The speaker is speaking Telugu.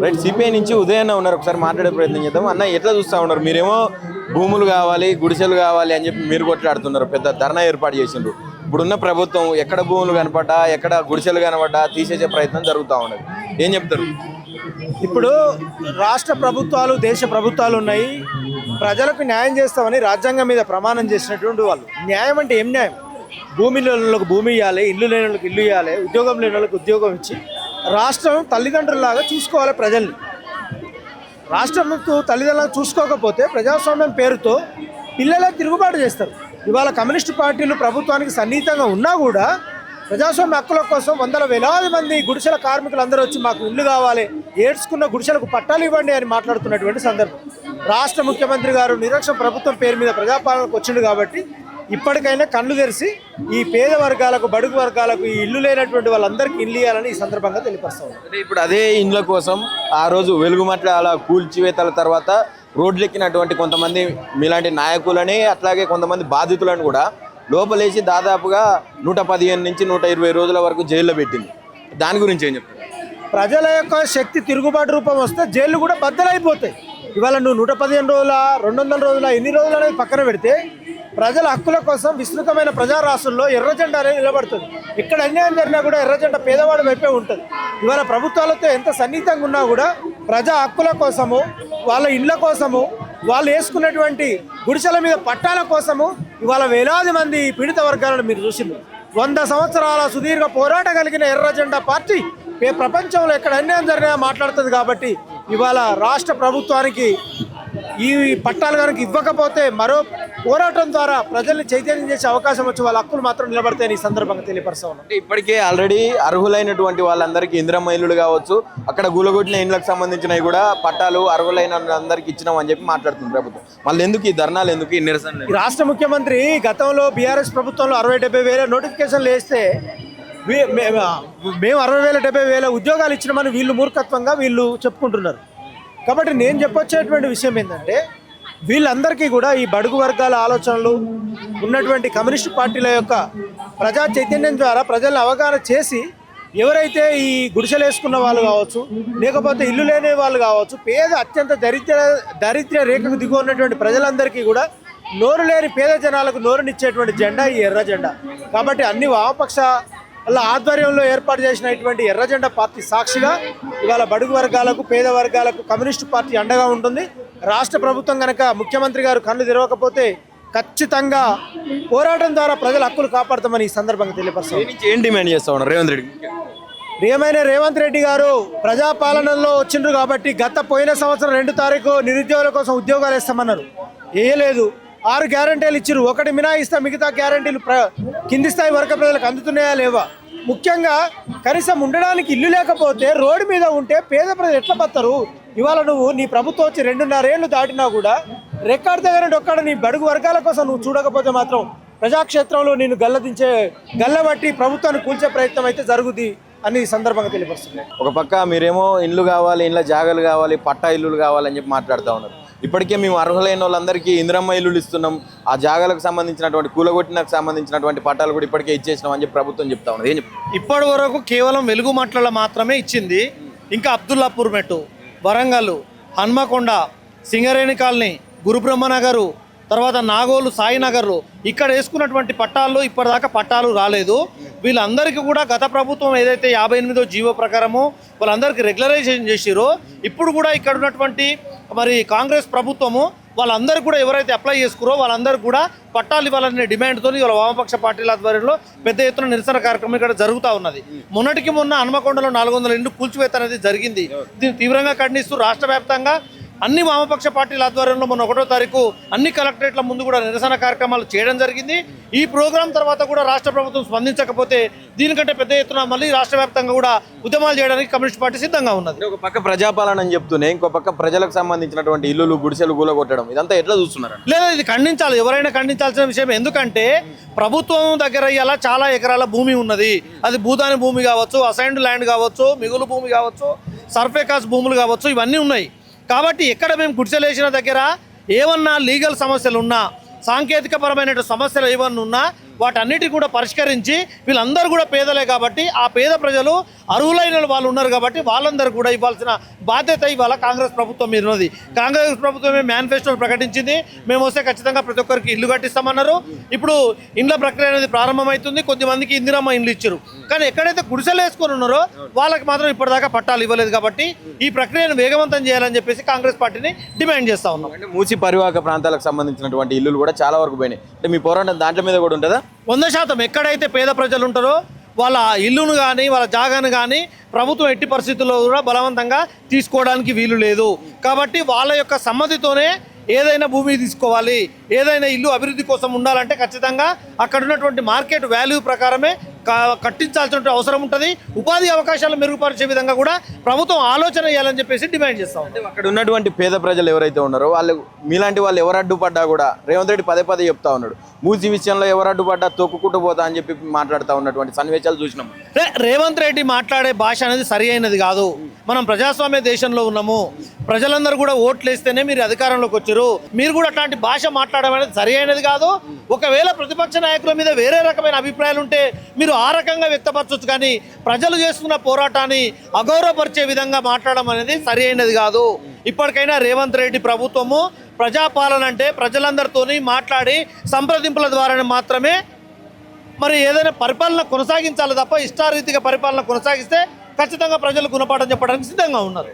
రైట్, సిపిఐ నుంచి ఉదయన్న ఉన్నారు, ఒకసారి మాట్లాడే ప్రయత్నం చేద్దాం. అన్న ఎట్లా చూస్తూ ఉన్నారు? మీరేమో భూములు కావాలి, గుడిసెలు కావాలి అని చెప్పి మీరు కొట్లాడుతున్నారు, పెద్ద ధర్నా ఏర్పాటు చేసిండ్రు. ఇప్పుడున్న ప్రభుత్వం ఎక్కడ భూములు కనపడ్డా, ఎక్కడ గుడిసెలు కనపడ్డా తీసేసే ప్రయత్నం జరుగుతూ ఉన్నది. ఏం చెప్తారు? ఇప్పుడు రాష్ట్ర ప్రభుత్వాలు, దేశ ప్రభుత్వాలు ఉన్నాయి. ప్రజలకు న్యాయం చేస్తామని రాజ్యాంగం మీద ప్రమాణం చేసినటువంటి వాళ్ళు. న్యాయం అంటే ఏం న్యాయం? భూమి లేని వాళ్ళకి భూమి ఇవ్వాలి, ఇల్లు లేని వాళ్ళకి ఇల్లు ఇవ్వాలి, ఉద్యోగం లేని వాళ్ళకి ఉద్యోగం ఇచ్చి రాష్ట్రం తల్లిదండ్రులలాగా చూసుకోవాలి ప్రజల్ని. రాష్ట్రం తల్లిదండ్రులను చూసుకోకపోతే ప్రజాస్వామ్యం పేరుతో పిల్లలే తిరుగుబాటు చేస్తారు. ఇవాళ కమ్యూనిస్టు పార్టీలు ప్రభుత్వానికి సన్నిహితంగా ఉన్నా కూడా ప్రజాస్వామ్య హక్కుల కోసం వేలాది మంది గుడిసెల కార్మికులు అందరూ వచ్చి మాకు ఇల్లు కావాలి, ఏడ్చుకున్న గుడిసెలకు పట్టాలు ఇవ్వండి అని మాట్లాడుతున్నటువంటి సందర్భం. రాష్ట్ర ముఖ్యమంత్రి గారు నిరక్షణ ప్రభుత్వం పేరు మీద ప్రజాపాలనకు వచ్చిండు కాబట్టి ఇప్పటికైనా కళ్ళు తెరిచి ఈ పేద వర్గాలకు, బడుగు వర్గాలకు, ఈ ఇల్లు లేనటువంటి వాళ్ళందరికీ ఇల్లు ఇవ్వాలని ఈ సందర్భంగా తెలియపరుస్తాం. అంటే ఇప్పుడు అదే ఇండ్ల కోసం ఆ రోజు వెలుగుమట్ల అలా కూల్చివేతల తర్వాత రోడ్లెక్కినటువంటి కొంతమంది మీలాంటి నాయకులని, అట్లాగే కొంతమంది బాధితులను కూడా లోపలేసి దాదాపుగా 115 నుంచి 120 రోజుల వరకు జైల్లో పెట్టింది. దాని గురించి ఏం చెప్తారు? ప్రజల యొక్క శక్తి తిరుగుబాటు రూపం వస్తే జైలు కూడా బద్దలైపోతాయి. ఇవాళ నువ్వు 115 రోజుల, 200 రోజుల, ఎన్ని రోజులు అనేది పక్కన పెడితే ప్రజల హక్కుల కోసం విస్తృతమైన ప్రజారాశుల్లో ఎర్ర జెండా అనేది నిలబడుతుంది. ఎక్కడ అన్యాయం జరిగినా కూడా ఎర్ర జెండా పేదవాడి వైపే ఉంటుంది. ఇవాళ ప్రభుత్వాలతో ఎంత సన్నిహితంగా ఉన్నా కూడా ప్రజా హక్కుల కోసము, వాళ్ళ ఇళ్ల కోసము, వాళ్ళు వేసుకున్నటువంటి గుడిసెల మీద పట్టాల కోసము ఇవాళ వేలాది మంది పీడిత వర్గాలను మీరు చూసిండ్రు. 100 సంవత్సరాల సుదీర్ఘ పోరాటం కలిగిన ఎర్ర జెండా పార్టీ ప్రపంచంలో ఎక్కడ అన్యాయం జరిగినా మాట్లాడుతుంది. కాబట్టి ఇవాళ రాష్ట్ర ప్రభుత్వానికి ఈ పట్టాలు కనుక ఇవ్వకపోతే మరో పోరాటం ద్వారా ప్రజల్ని చైతన్యం చేసే అవకాశం వచ్చి వాళ్ళ హక్కులు మాత్రం నిలబడతాయని ఈ సందర్భంగా తెలియపరుస్తా ఉన్నాం. అంటే ఇప్పటికే ఆల్రెడీ అర్హులైనటువంటి వాళ్ళందరికీ ఇందిరమ్మ ఇల్లులు కావచ్చు, అక్కడ గులగొట్టిన ఇండ్లకు సంబంధించినవి కూడా పట్టాలు అర్హులైన అందరికీ ఇచ్చినాం అని చెప్పి మాట్లాడుతుంది ప్రభుత్వం. మళ్ళీ ఎందుకు ఈ ధర్నాలు, ఎందుకు ఈ నిరసనలు? రాష్ట్ర ముఖ్యమంత్రి గతంలో బీఆర్ఎస్ ప్రభుత్వంలో 60-70 వేల నోటిఫికేషన్లు వేస్తే మేము 60,000-70,000 ఉద్యోగాలు ఇచ్చినామని వీళ్ళు మూర్ఖత్వంగా వీళ్ళు చెప్పుకుంటున్నారు. కాబట్టి నేను చెప్పొచ్చేటువంటి విషయం ఏంటంటే వీళ్ళందరికీ కూడా ఈ బడుగు వర్గాల ఆలోచనలు ఉన్నటువంటి కమ్యూనిస్టు పార్టీల యొక్క ప్రజా చైతన్యం ద్వారా ప్రజలను అవగాహన చేసి ఎవరైతే ఈ గుడిసెలు వేసుకున్న వాళ్ళు కావచ్చు, లేకపోతే ఇల్లు లేని వాళ్ళు కావచ్చు, అత్యంత దరిద్ర రేఖకు దిగు ఉన్నటువంటి ప్రజలందరికీ కూడా నోరు లేని పేద జనాలకు నోరునిచ్చేటువంటి జెండా ఈ ఎర్ర జెండా. కాబట్టి అన్ని వామపక్ష ఆధ్వర్యంలో ఏర్పాటు చేసినటువంటి ఎర్ర జెండా పార్టీ సాక్షిగా ఇవాళ బడుగు వర్గాలకు, పేద వర్గాలకు కమ్యూనిస్టు పార్టీ అండగా ఉంటుంది. రాష్ట్ర ప్రభుత్వం కనుక ముఖ్యమంత్రి గారు కళ్ళు తెరవకపోతే ఖచ్చితంగా పోరాటం ద్వారా ప్రజల హక్కులు కాపాడుతామని ఈ సందర్భంగా తెలియపరుస్తాం. ఏం డిమాండ్ చేస్తా ఉన్నారు రేవంత్ రెడ్డి? ప్రియమైన రేవంత్ రెడ్డి గారు ప్రజాపాలనలో వచ్చిండ్రు కాబట్టి పోయిన సంవత్సరం 2 తారీఖు నిరుద్యోగుల కోసం ఉద్యోగాలు ఇస్తామన్నారు, వేయలేదు. 6 గ్యారంటీలు ఇచ్చారు, ఒకటి మినహాయిస్తా మిగతా గ్యారంటీలు కింది స్థాయి వర్గ ప్రజలకు అందుతున్నాయా లేవా? ముఖ్యంగా కనీసం ఉండడానికి ఇల్లు లేకపోతే రోడ్డు మీద ఉంటే పేద ప్రజలు ఎట్లా బతారు? ఇవాళ నువ్వు నీ ప్రభుత్వం వచ్చి 2.5 ఏళ్ళు దాటినా కూడా రెక్కాడి దగ్గర ఒక్కడ నీ బడుగు వర్గాల కోసం నువ్వు చూడకపోతే మాత్రం ప్రజాక్షేత్రంలో నేను గల్లబట్టి ప్రభుత్వాన్ని కూల్చే ప్రయత్నం అయితే జరుగుద్ది అని ఈ సందర్భంగా తెలియపరుస్తుంది. ఒక పక్క మీరేమో ఇండ్లు కావాలి, ఇండ్ల జాగాలు కావాలి, పట్టా ఇల్లులు కావాలని చెప్పి మాట్లాడుతూ ఉన్నారు. ఇప్పటికే మేము అర్హులైన వాళ్ళందరికీ ఇందిరమ్మ ఇల్లులు ఇస్తున్నాం, ఆ జాగాలకు సంబంధించినటువంటి కూలగొట్టినకు సంబంధించినటువంటి పట్టాలు కూడా ఇప్పటికే ఇచ్చేసినాం అని చెప్పి ప్రభుత్వం చెప్తా ఉన్నది. ఏం ఇప్పటి వరకు కేవలం వెలుగుమట్ల మాత్రమే ఇచ్చింది. ఇంకా అబ్దుల్లాపూర్ మెట్టు, వరంగల్, హన్మకొండ, సింగరేణి కాలనీ, గురుబ్రహ్మనగరు, తర్వాత నాగోలు, సాయినగర్లు ఇక్కడ వేసుకున్నటువంటి పట్టాల్లో ఇప్పటిదాకా పట్టాలు రాలేదు. వీళ్ళందరికీ కూడా గత ప్రభుత్వం ఏదైతే 58వ జీవో ప్రకారము వాళ్ళందరికీ రెగ్యులరైజేషన్ చేసిరో ఇప్పుడు కూడా ఇక్కడ ఉన్నటువంటి మరి కాంగ్రెస్ ప్రభుత్వము వాళ్ళందరికీ కూడా ఎవరైతే అప్లై చేసుకురో వాళ్ళందరికీ కూడా పట్టాలు ఇవ్వాలనే డిమాండ్తో ఇవాళ వామపక్ష పార్టీల ఆధ్వర్యంలో పెద్ద ఎత్తున నిరసన కార్యక్రమం ఇక్కడ జరుగుతూ ఉన్నది. మొన్న హన్మకొండలో 400 ఇండ్లు కూల్చివేత అనేది జరిగింది. దీన్ని తీవ్రంగా ఖండిస్తూ రాష్ట్ర వ్యాప్తంగా అన్ని వామపక్ష పార్టీల ఆధ్వర్యంలో మొన్న 1వ తారీఖు అన్ని కలెక్టరేట్ల ముందు కూడా నిరసన కార్యక్రమాలు చేయడం జరిగింది. ఈ ప్రోగ్రాం తర్వాత కూడా రాష్ట్ర ప్రభుత్వం స్పందించకపోతే దీనికంటే పెద్ద ఎత్తున మళ్ళీ రాష్ట్ర వ్యాప్తంగా కూడా ఉద్యమాలు చేయడానికి కమ్యూనిస్ట్ పార్టీ సిద్ధంగా ఉన్నది. ఒక పక్క ప్రజాపాలన అని చెప్తూనే ఇంకో పక్క ప్రజలకు సంబంధించినటువంటి ఇల్లులు, గుడిసెలు కూలగొట్టడం ఇదంతా ఎట్లా చూస్తున్నారు? లేదా ఇది ఖండించాలి, ఎవరైనా ఖండించాల్సిన విషయం. ఎందుకంటే ప్రభుత్వం దగ్గర ఇలా చాలా ఎకరాల భూమి ఉన్నది. అది భూదాని భూమి కావచ్చు, అసైన్డ్ ల్యాండ్ కావచ్చు, మిగులు భూమి కావచ్చు, సర్ఫేకాస్ భూములు కావచ్చు, ఇవన్నీ ఉన్నాయి. కాబట్టి ఎక్కడ మేము గుడిసెలేసిన దగ్గర ఏమన్నా లీగల్ సమస్యలు ఉన్నా, సాంకేతిక పరమైన సమస్యలు ఏమన్నా ఉన్నా వాటన్నిటి కూడా పరిష్కరించి వీళ్ళందరూ కూడా పేదలే కాబట్టి ఆ పేద ప్రజలు అర్హులైన వాళ్ళు ఉన్నారు కాబట్టి వాళ్ళందరూ కూడా ఇవ్వాల్సిన బాధ్యత ఇవాళ కాంగ్రెస్ ప్రభుత్వం మీద ఉన్నది. కాంగ్రెస్ ప్రభుత్వమే మేనిఫెస్టోలు ప్రకటించింది, మేము వస్తే ఖచ్చితంగా ప్రతి ఒక్కరికి ఇల్లు కట్టిస్తామన్నారు. ఇప్పుడు ఇండ్ల ప్రక్రియ అనేది ప్రారంభమవుతుంది. కొద్దిమందికి ఇందిరమ్మ ఇండ్లు ఇచ్చారు, కానీ ఎక్కడైతే గుడిసెలు వేసుకొని ఉన్నారో వాళ్ళకి మాత్రం ఇప్పటిదాకా పట్టాలు ఇవ్వలేదు. కాబట్టి ఈ ప్రక్రియను వేగవంతం చేయాలని చెప్పేసి కాంగ్రెస్ పార్టీని డిమాండ్ చేస్తా ఉన్నాం. అంటే మూసి పరివాహక ప్రాంతాలకు సంబంధించినటువంటి ఇల్లులు కూడా చాలా వరకు పోయినాయి. అంటే మీ పోరాటం దాంట్లో మీద కూడా ఉంటుందా? 100% ఎక్కడైతే పేద ప్రజలు ఉంటారో వాళ్ళ ఇల్లును కానీ వాళ్ళ జాగాను కానీ ప్రభుత్వం ఎట్టి పరిస్థితుల్లో కూడా బలవంతంగా తీసుకోవడానికి వీలు లేదు. కాబట్టి వాళ్ళ యొక్క సమ్మతితోనే ఏదైనా భూమి తీసుకోవాలి, ఏదైనా ఇల్లు అభివృద్ధి కోసం ఉండాలంటే ఖచ్చితంగా అక్కడ ఉన్నటువంటి మార్కెట్ వాల్యూ ప్రకారమే కట్టించాల్సిన అవసరం ఉంటుంది. ఉపాధి అవకాశాలు మెరుగుపరిచే విధంగా కూడా ప్రభుత్వం ఆలోచన చేయాలని చెప్పేసి డిమాండ్ చేస్తాం. అంటే అక్కడ ఉన్నటువంటి పేద ప్రజలు ఎవరైతే ఉన్నారో వాళ్ళు మీలాంటి వాళ్ళు ఎవరు అడ్డుపడ్డా కూడా రేవంత్ రెడ్డి పదే పదే చెప్తా ఉన్నాడు, మూసి విషయంలో ఎవరు అడ్డుపడ్డా తొక్కుకుంటూ పోతా అని చెప్పి మాట్లాడుతూ ఉన్నటువంటి సన్నివేశాలు చూసినాం. రేవంత్ రెడ్డి మాట్లాడే భాష అనేది సరి అయినది కాదు. మనం ప్రజాస్వామ్య దేశంలో ఉన్నాము, ప్రజలందరూ కూడా ఓట్లు వేస్తేనే మీరు అధికారంలోకి వచ్చారు. మీరు కూడా అట్లాంటి భాష మాట్లాడడం అనేది సరి అయినది కాదు. ఒకవేళ ప్రతిపక్ష నాయకుల మీద వేరే రకమైన అభిప్రాయాలు ఉంటే మీరు ఆ రకంగా వ్యక్తపరచవచ్చు, కానీ ప్రజలు చేస్తున్న పోరాటాన్ని అగౌరవపరిచే విధంగా మాట్లాడడం అనేది సరి అయినది కాదు. ఇప్పటికైనా రేవంత్ రెడ్డి ప్రభుత్వము ప్రజాపాలన అంటే ప్రజలందరితోని మాట్లాడి సంప్రదింపుల ద్వారా మాత్రమే మరి ఏదైనా పరిపాలన కొనసాగించాలి తప్ప ఇష్టారీతిగా పరిపాలన కొనసాగిస్తే ఖచ్చితంగా ప్రజలు గుణపాఠం చెప్పడానికి సిద్ధంగా ఉన్నారు.